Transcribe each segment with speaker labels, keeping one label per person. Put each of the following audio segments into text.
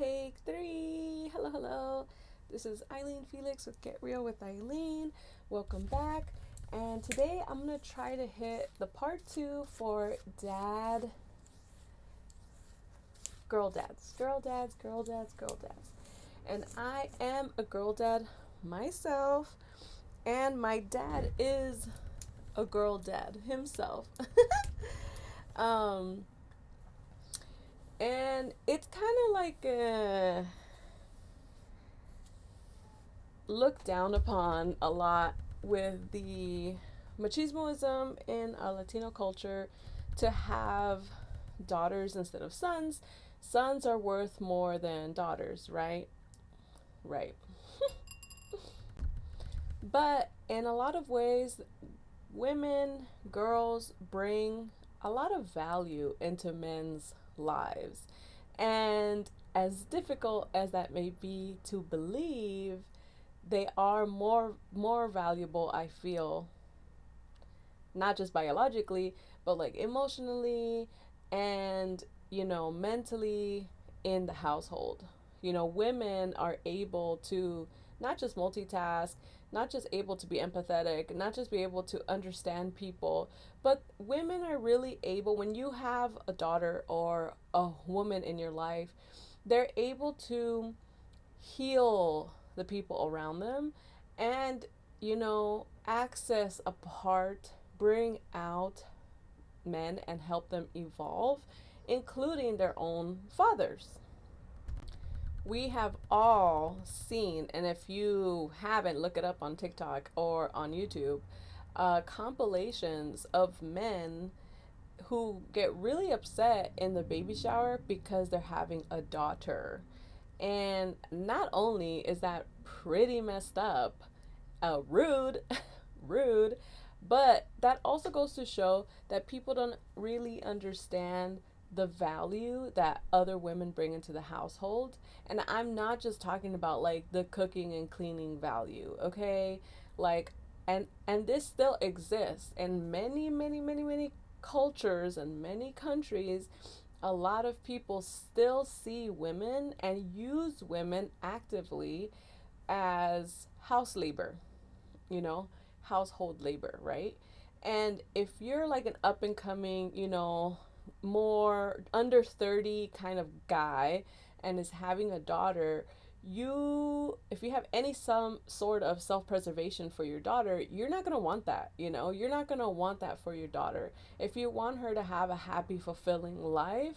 Speaker 1: Take three. Hello, hello. This is Eileen Felix with Get Real with Eileen. Welcome back. And today I'm going to try to hit the part two for girl dads. Girl dads, girl dads, girl dads. And I am a girl dad myself. And my dad is a girl dad himself. um, and it's kind of like looked down upon a lot with the machismoism in a Latino culture to have daughters instead of sons. Sons are worth more than daughters, right? Right. But in a lot of ways, women, girls bring a lot of value into men's lives. And as difficult as that may be to believe, they are more valuable, I feel, not just biologically, but like emotionally and, mentally in the household. Women are able to not just multitask, not just able to be empathetic, not just be able to understand people, but women are really able, when you have a daughter or a woman in your life, they're able to heal the people around them and, access a part, bring out men and help them evolve, including their own fathers. We have all seen, and if you haven't, look it up on TikTok or on YouTube, compilations of men who get really upset in the baby shower because they're having a daughter. And not only is that pretty messed up, rude, rude, but that also goes to show that people don't really understand the value that other women bring into the household. And I'm not just talking about like the cooking and cleaning value, okay? Like and this still exists in many cultures and many countries. A lot of people still see women and use women actively as house labor, you know, household labor, right? And if you're like an up and coming, more under 30 kind of guy and is having a daughter, if you have any some sort of self-preservation for your daughter, you're not going to want that, you're not going to want that for your daughter. If you want her to have a happy, fulfilling life,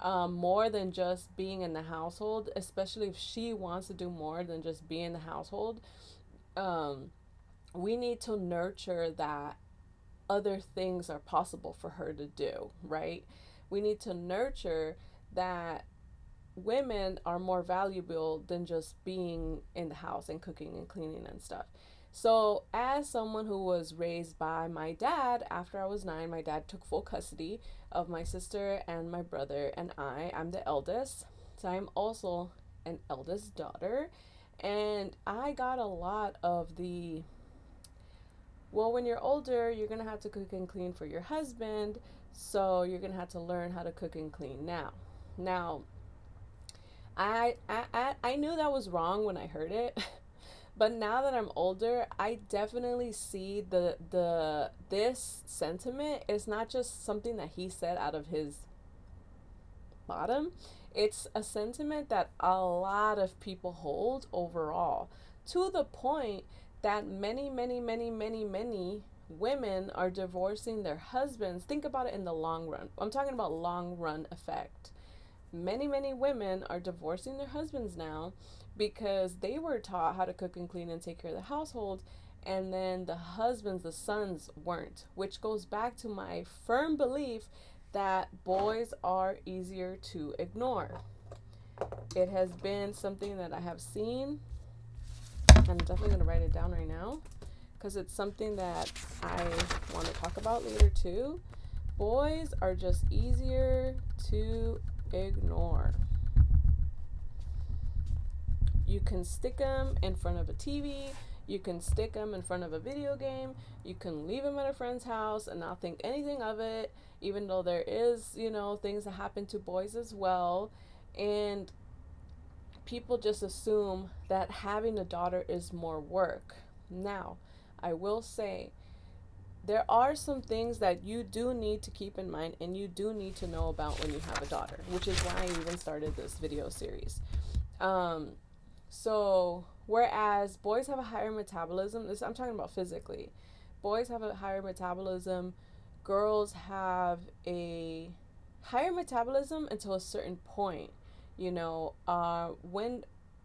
Speaker 1: more than just being in the household, especially if she wants to do more than just be in the household, um, we need to nurture that other things are possible for her to do, right? We need to nurture that women are more valuable than just being in the house and cooking and cleaning and stuff. So, as someone who was raised by my dad, after I was 9, my dad took full custody of my sister and my brother and I'm the eldest. So, I'm also an eldest daughter. And I got a lot of the, well, when you're older, you're going to have to cook and clean for your husband. So, you're going to have to learn how to cook and clean now. Now, I knew that was wrong when I heard it. But now that I'm older, I definitely see the this sentiment is not just something that he said out of his bottom. It's a sentiment that a lot of people hold overall, to the point that many women are divorcing their husbands. Think about it in the long run. I'm talking about long run effect. Many women are divorcing their husbands now because they were taught how to cook and clean and take care of the household, and then the husbands, the sons, weren't, which goes back to my firm belief that boys are easier to ignore. It has been something that I have seen. I'm definitely going to write it down right now because it's something that I want to talk about later too. Boys are just easier to ignore. You can stick them in front of a TV, you can stick them in front of a video game, you can leave them at a friend's house and not think anything of it, even though there is, things that happen to boys as well. And people just assume that having a daughter is more work. Now, I will say there are some things that you do need to keep in mind and you do need to know about when you have a daughter, which is why I even started this video series. Um, so, whereas boys have a higher metabolism, this I'm talking about physically. Boys have a higher metabolism, girls have a higher metabolism until a certain point. When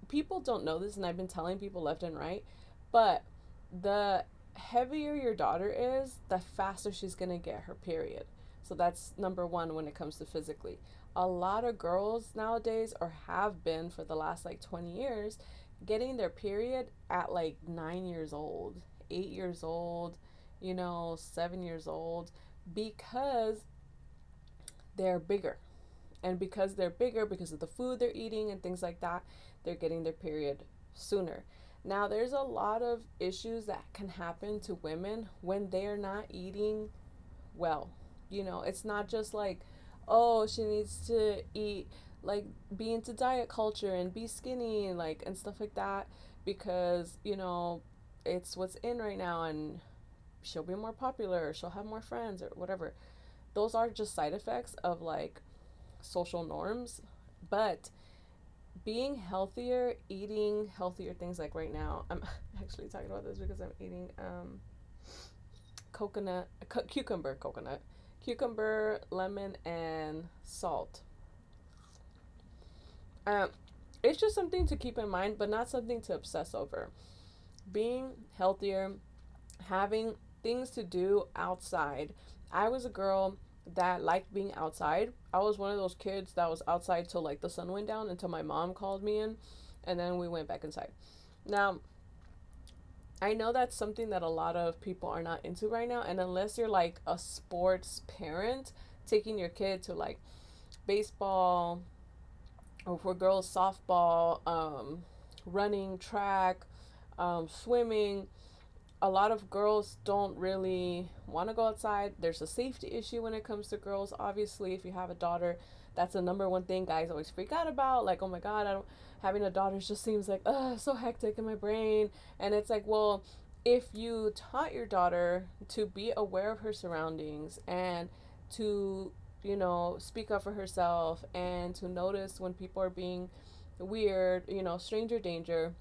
Speaker 1: people don't know this, and I've been telling people left and right, but the heavier your daughter is, the faster she's gonna get her period. So that's number one when it comes to physically. A lot of girls nowadays, or have been for the last like 20 years, getting their period at like 9 years old, 8 years old, 7 years old, because they're bigger. And because they're bigger, because of the food they're eating and things like that, they're getting their period sooner. Now, there's a lot of issues that can happen to women when they're not eating well. It's not just like, oh, she needs to eat, like, be into diet culture and be skinny and like and stuff like that, because it's what's in right now, and she'll be more popular, or she'll have more friends, or whatever. Those are just side effects of like social norms. But being healthier, eating healthier things, like right now, I'm actually talking about this because I'm eating cucumber, lemon, and salt. Um, it's just something to keep in mind, but not something to obsess over. Being healthier, having things to do outside. I was a girl that liked being outside. I was one of those kids that was outside till like the sun went down, until my mom called me in, and then we went back inside. Now, I know that's something that a lot of people are not into right now, and unless you're like a sports parent, taking your kid to like baseball, or for girls softball, running, track, swimming, a lot of girls don't really want to go outside. There's a safety issue when it comes to girls. Obviously, if you have a daughter, that's the number one thing guys always freak out about. Like, oh my God, I don't having a daughter just seems like so hectic in my brain. And it's like, well, if you taught your daughter to be aware of her surroundings, and to speak up for herself, and to notice when people are being weird, stranger danger,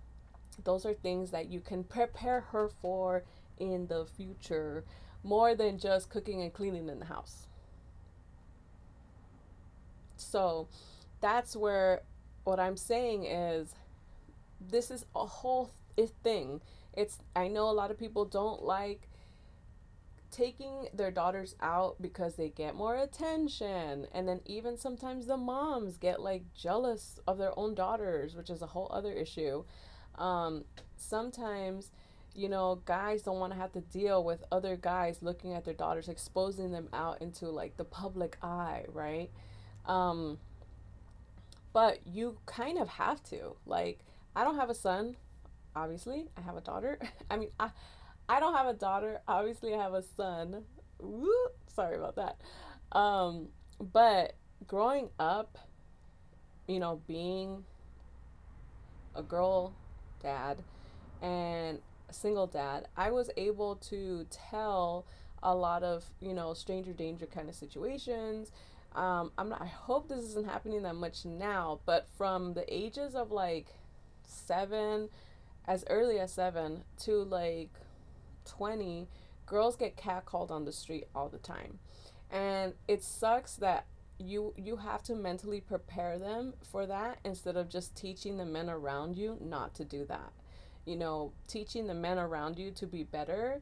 Speaker 1: those are things that you can prepare her for in the future, more than just cooking and cleaning in the house. So that's where what I'm saying is, this is a whole thing. I know a lot of people don't like taking their daughters out because they get more attention, and then even sometimes the moms get like jealous of their own daughters, which is a whole other issue. Sometimes guys don't want to have to deal with other guys looking at their daughters, exposing them out into like the public eye, right? um but you kind of have to, like, I don't have a son, obviously. I have a daughter. I don't have a daughter, obviously. I have a son. Woo, sorry about that. But growing up, being a girl dad and a single dad, I was able to tell a lot of, stranger danger kind of situations. I hope this isn't happening that much now, but from the ages of like 7, as early as 7 to like 20, girls get catcalled on the street all the time. And it sucks that you have to mentally prepare them for that, instead of just teaching the men around you not to do that. Teaching the men around you to be better.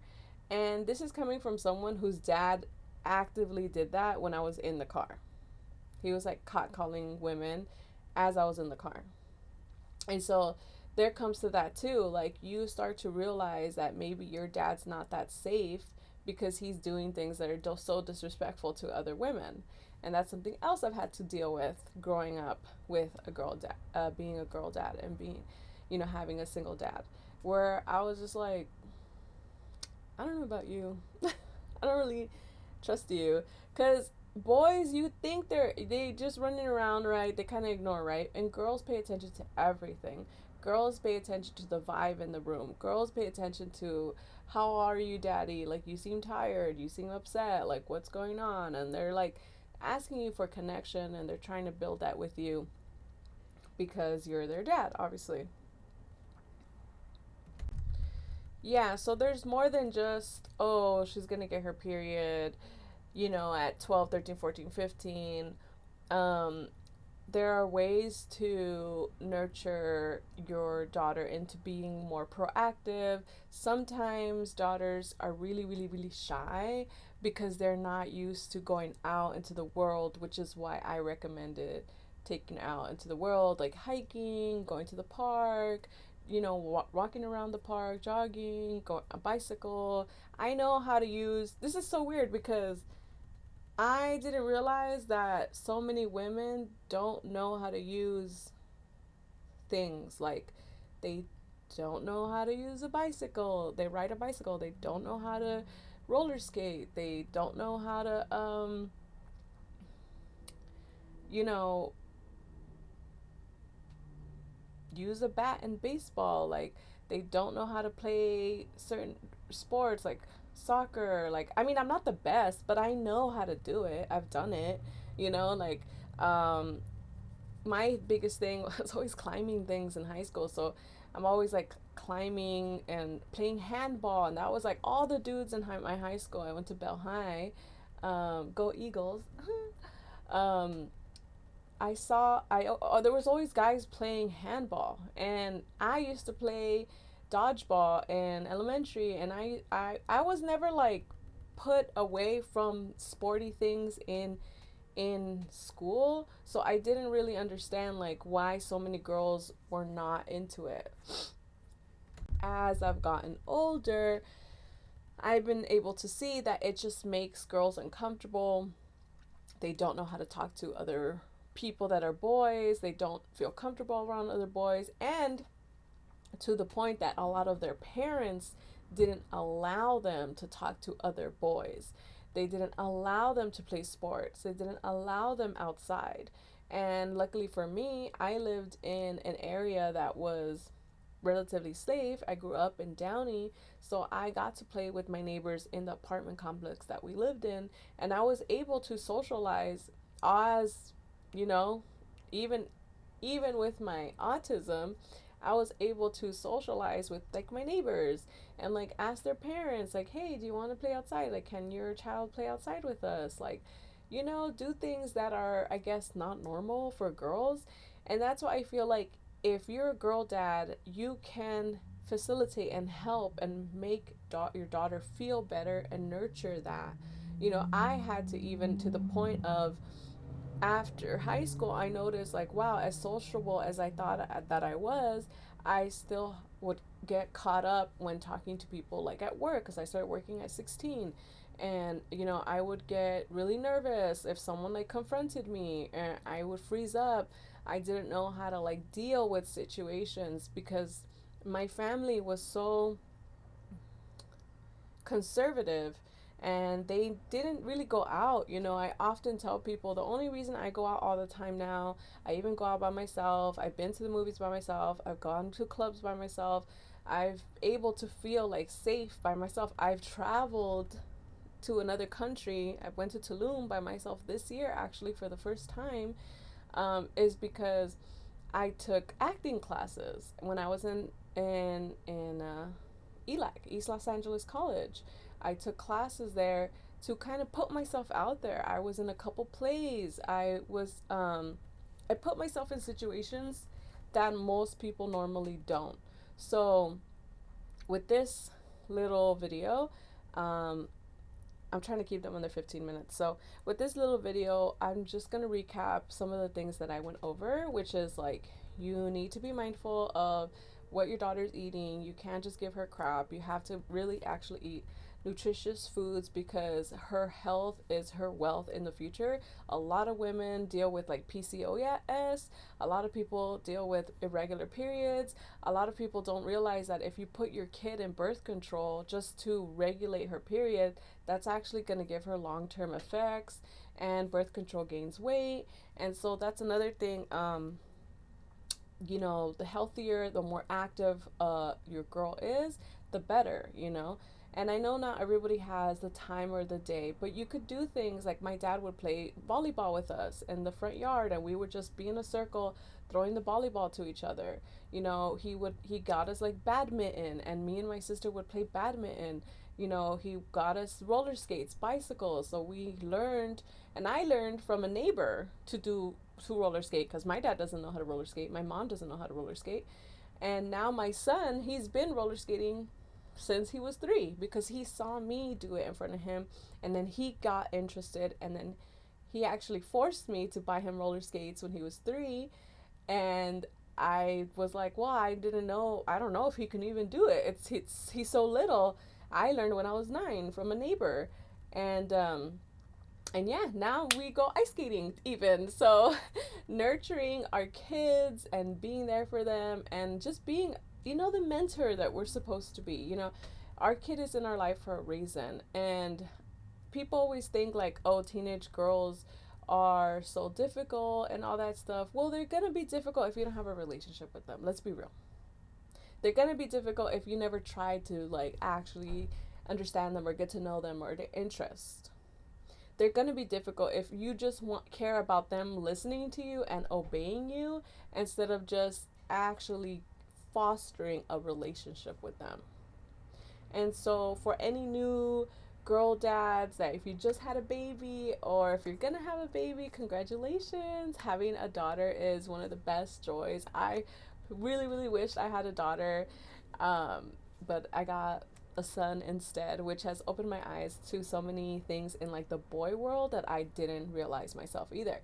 Speaker 1: And this is coming from someone whose dad actively did that when I was in the car. He was like catcalling women as I was in the car. And so there comes to that too. Like, you start to realize that maybe your dad's not that safe, because he's doing things that are so disrespectful to other women. And that's something else I've had to deal with growing up with a girl dad, being a girl dad, and being, having a single dad, where I was just like, I don't know about you. I don't really trust you. Because boys, you think they just running around, right? They kind of ignore, right? And girls pay attention to everything. Girls pay attention to the vibe in the room. Girls pay attention to, how are you, daddy? Like, you seem tired, you seem upset, like, what's going on? And they're like asking you for connection, and they're trying to build that with you because you're their dad, obviously. Yeah, so there's more than just, oh, she's gonna get her period, at 12, 13, 14, 15. um there are ways to nurture your daughter into being more proactive. Sometimes daughters are really, really, really shy because they're not used to going out into the world, which is why I recommended taking out into the world, like hiking, going to the park, walking around the park, jogging, go a bicycle. I know how to use. This is so weird because I didn't realize that so many women don't know how to use things. Like, they don't know how to use a bicycle. They ride a bicycle. They don't know how to roller skate. They don't know how to, you know, use a bat in baseball. Like, they don't know how to play certain sports like soccer. Like, I mean, I'm not the best, but I know how to do it. I've done it, like, um my biggest thing was always climbing things in high school. So I'm always like climbing and playing handball, and that was like all the dudes in my high school. I went to Bell High. Go Eagles. um, I saw there was always guys playing handball, and I used to play dodgeball in elementary, and I was never like put away from sporty things in school, so I didn't really understand like why so many girls were not into it. As I've gotten older, I've been able to see that it just makes girls uncomfortable. They don't know how to talk to other people that are boys. They don't feel comfortable around other boys, and to the point that a lot of their parents didn't allow them to talk to other boys. They didn't allow them to play sports. They didn't allow them outside. And luckily for me, I lived in an area that was relatively safe. I grew up in Downey, so I got to play with my neighbors in the apartment complex that we lived in, and I was able to socialize as, you know, even even with my autism, I was able to socialize with like my neighbors and like ask their parents like, "Hey, do you want to play outside? Like, can your child play outside with us?" Like, do things that are, I guess, not normal for girls. And that's why I feel like if you're a girl dad, you can facilitate and help and make your daughter feel better and nurture that. I had to, even to the point of, after high school, I noticed like, wow, as sociable as I thought that I was, I still would get caught up when talking to people like at work, because I started working at 16. And I would get really nervous if someone like confronted me, and I would freeze up. I didn't know how to like deal with situations because my family was so conservative, and they didn't really go out. I often tell people the only reason I go out all the time now, I even go out by myself. I've been to the movies by myself. I've gone to clubs by myself. I've able to feel like safe by myself. I've traveled to another country. I went to Tulum by myself this year, actually, for the first time. Is because I took acting classes when I was in ELAC, East Los Angeles College. I took classes there to kind of put myself out there. I was in a couple plays. I put myself in situations that most people normally don't. So with this little video, um, I'm trying to keep them under 15 minutes. So with this little video, I'm just going to recap some of the things that I went over, which is like, you need to be mindful of what your daughter's eating. You can't just give her crap. You have to really actually eat nutritious foods, because her health is her wealth in the future. A lot of women deal with like PCOS. A lot of people deal with irregular periods. A lot of people don't realize that if you put your kid in birth control just to regulate her period, that's actually going to give her long-term effects, and birth control gains weight. And so that's another thing. The healthier, the more active your girl is, the better, And I know not everybody has the time or the day, but you could do things like my dad would play volleyball with us in the front yard, and we would just be in a circle throwing the volleyball to each other. He got us like badminton, and me and my sister would play badminton. He got us roller skates, bicycles. So we learned, and I learned from a neighbor to roller skate, because my dad doesn't know how to roller skate, my mom doesn't know how to roller skate, and now my son, he's been roller skating since he was 3, because he saw me do it in front of him, and then he got interested, and then he actually forced me to buy him roller skates when he was 3. And I was like, well, I don't know if he can even do it. He's so little. I learned when I was 9 from a neighbor. And yeah, now we go ice skating even. So nurturing our kids and being there for them, and just being, the mentor that we're supposed to be. Our kid is in our life for a reason. And people always think like, oh, teenage girls are so difficult and all that stuff. Well, they're going to be difficult if you don't have a relationship with them. Let's be real. They're going to be difficult if you never try to like actually understand them or get to know them or their interest. They're going to be difficult if you just care about them listening to you and obeying you, instead of just actually fostering a relationship with them. And so for any new girl dads, that if you just had a baby, or if you're going to have a baby, congratulations. Having a daughter is one of the best joys. I really, really wished I had a daughter, but I got a son instead, which has opened my eyes to so many things in like the boy world that I didn't realize myself either.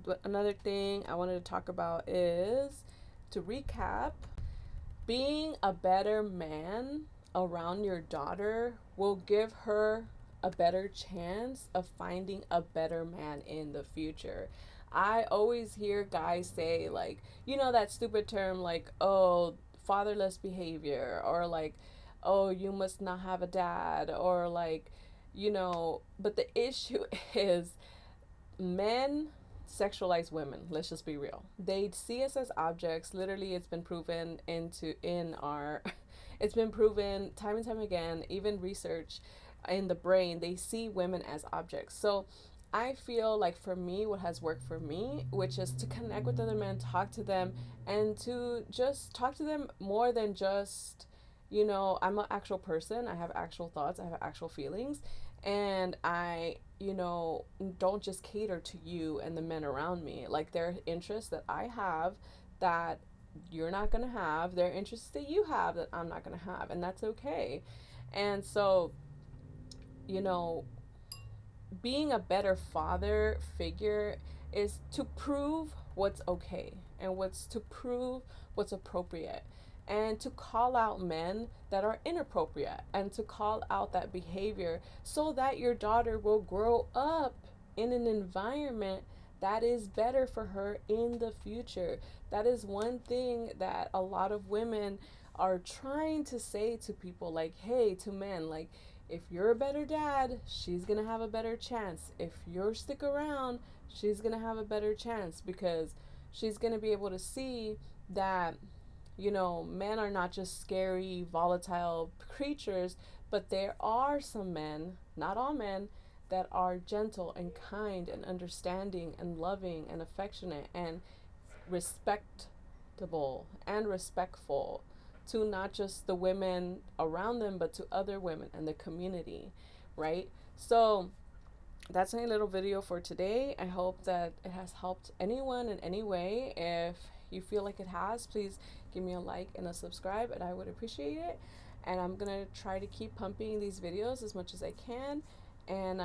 Speaker 1: But another thing I wanted to talk about is, to recap, being a better man around your daughter will give her a better chance of finding a better man in the future. I always hear guys say, like, that stupid term, like, oh, fatherless behavior, or like, oh, you must not have a dad, or like, but the issue is, men sexualize women. Let's just be real. They see us as objects. Literally, it's been proven it's been proven time and time again, even research in the brain, they see women as objects. So I feel like for me, what has worked for me, which is to connect with other men, talk to them, and to just talk to them more than just, I'm an actual person. I have actual thoughts. I have actual feelings. And I, don't just cater to you and the men around me. Like, there are interests that I have that you're not going to have. There are interests that you have that I'm not going to have. And that's okay. And so, being a better father figure is to prove what's okay, and to prove what's appropriate, and to call out men that are inappropriate, and to call out that behavior, so that your daughter will grow up in an environment that is better for her in the future. That is one thing that a lot of women are trying to say to people, like, hey, to men, like, if you're a better dad, she's gonna have a better chance. If you're stick around, she's gonna have a better chance, because she's gonna be able to see that, men are not just scary, volatile creatures, but there are some men, not all men, that are gentle and kind and understanding and loving and affectionate and respectable and respectful to not just the women around them, but to other women and the community, right? So that's my little video for today. I hope that it has helped anyone in any way. If you feel like it has, please give me a like and a subscribe, and I would appreciate it. And I'm gonna try to keep pumping these videos as much as I can. And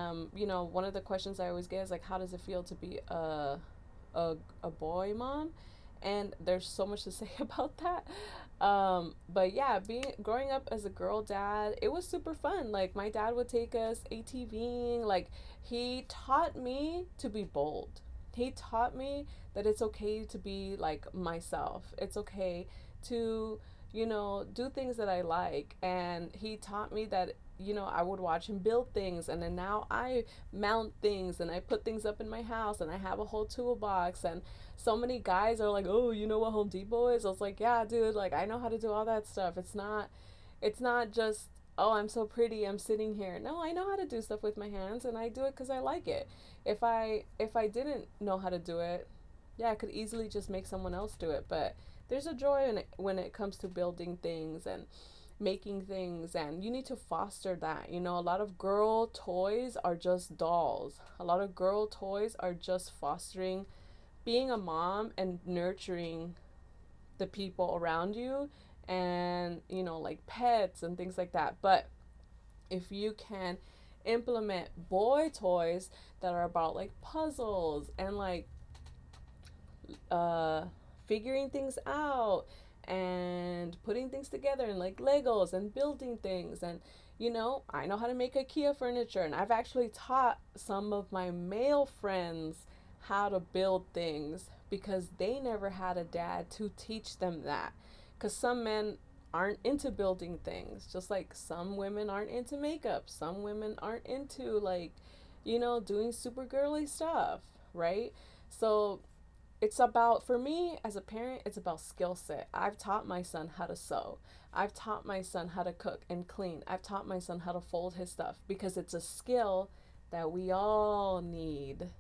Speaker 1: one of the questions I always get is like, how does it feel to be a boy mom? And there's so much to say about that. But yeah, being growing up as a girl dad, it was super fun. Like my dad would take us ATVing. Like he taught me to be bold. He taught me that it's okay to be like myself. It's okay to, do things that I like. And he taught me that, I would watch him build things, and then now I mount things and I put things up in my house, and I have a whole toolbox. And so many guys are like, "Oh, you know what Home Depot is?" I was like, "Yeah, dude, like I know how to do all that stuff. It's not just, oh, I'm so pretty, I'm sitting here. No, I know how to do stuff with my hands, and I do it cuz I like it. If I didn't know how to do it, yeah, I could easily just make someone else do it, but there's a joy in it when it comes to building things and making things, and you need to foster that. A lot of girl toys are just dolls. A lot of girl toys are just fostering being a mom and nurturing the people around you, and like pets and things like that. But if you can implement boy toys that are about like puzzles and like uh figuring things out and putting things together and like Legos and building things, and I know how to make IKEA furniture, and I've actually taught some of my male friends how to build things because they never had a dad to teach them that. Because some men aren't into building things, just like some women aren't into makeup, some women aren't into like, doing super girly stuff, right? So it's about, for me as a parent, it's about skill set. I've taught my son how to sew. I've taught my son how to cook and clean. I've taught my son how to fold his stuff because it's a skill that we all need,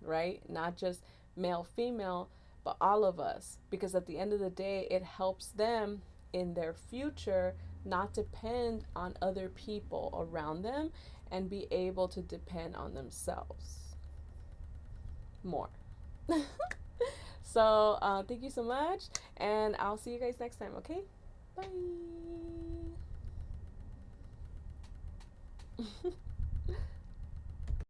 Speaker 1: right? Not just male, female, but all of us. Because at the end of the day, it helps them in their future not depend on other people around them and be able to depend on themselves more. So, thank you so much, and I'll see you guys next time, okay? Bye.